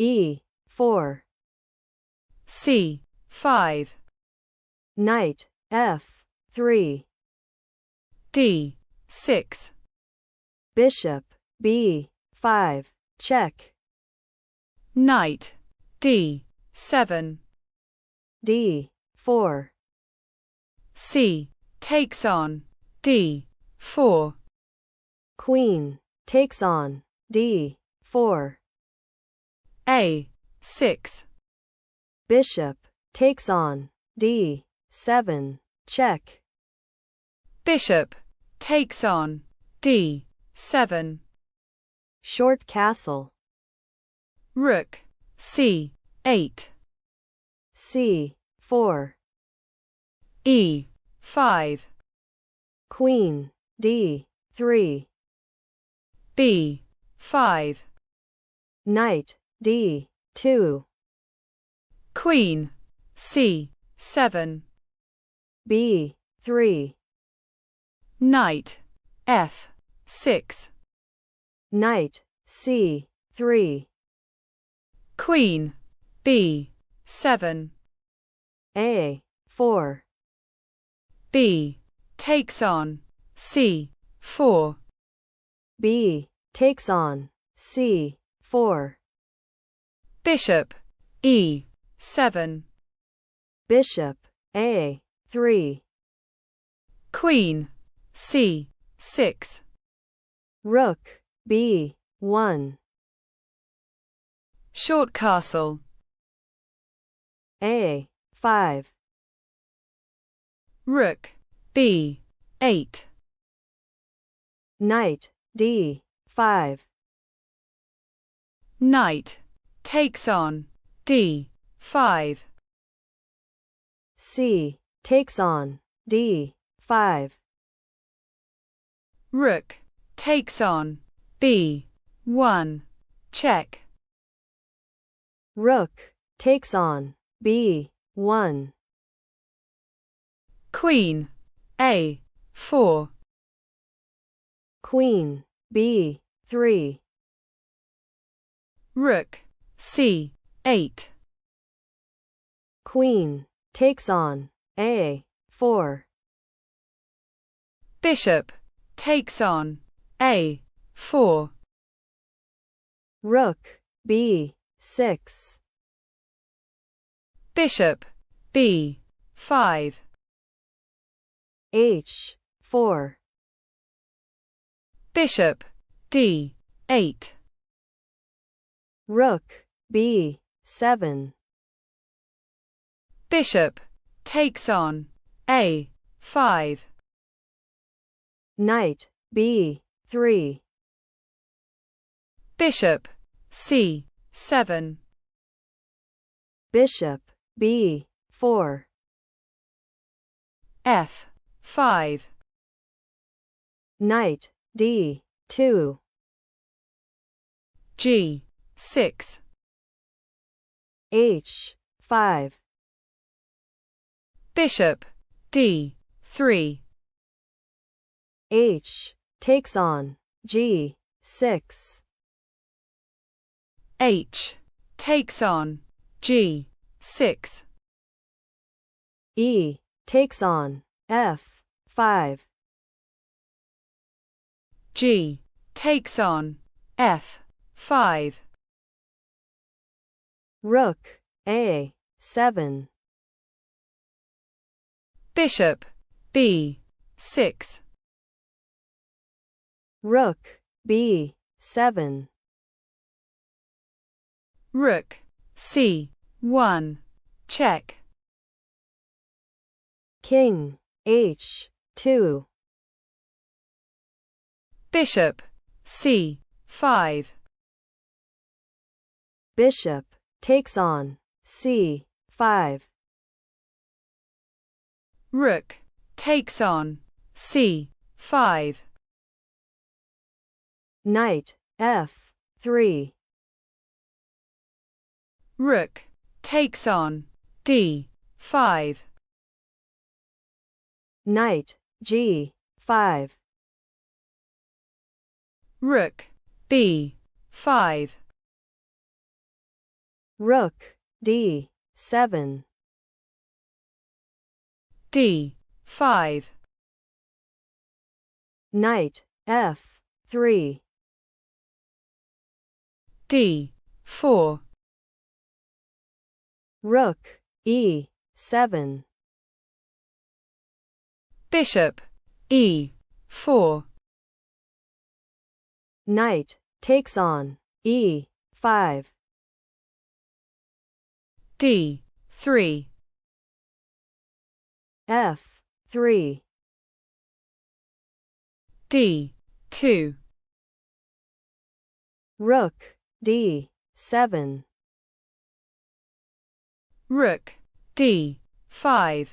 E4. C5. Knight F3. D6. Bishop B5. Check. Knight D7. D4. C takes on D4. Queen takes on D4. A6. Bishop takes on D7. Check. Bishop takes on D7. Short castle. Rook C8. C4. E5. Queen D3. B5. Knight D2. Queen C7. B3. Knight F6. Knight C3. Queen B7. A4. B takes on C4. B takes on C4. Bishop E7. Bishop A3. Queen C6. Rook B1. Short castle. A5. Rook B8. Knight D5. Knight takes on D5. C takes on D5. Rook takes on B1. Check. Rook takes on B1. Queen A4. Queen B3. Rook C8. Queen takes on A4. Bishop takes on A4. Rook B6. Bishop B5. H4. Bishop D8. Rook B7. Bishop takes on A5. Knight B3. Bishop C7. Bishop B4. F5. Knight D2. G6. H5. Bishop D3. H takes on G6. H takes on G6. E takes on F5. G takes on F5. Rook A7. Bishop B6. Rook B7. Rook C1. Check. King H2. Bishop C5. Bishop takes on C5. Rook takes on C5. Knight F3. Rook takes on D5. Knight G5. Rook B5. Rook D7. D5. Knight F3. D4. Rook E7. Bishop E4. Knight takes on E5. D3. F3. D2. Rook D7. Rook D5.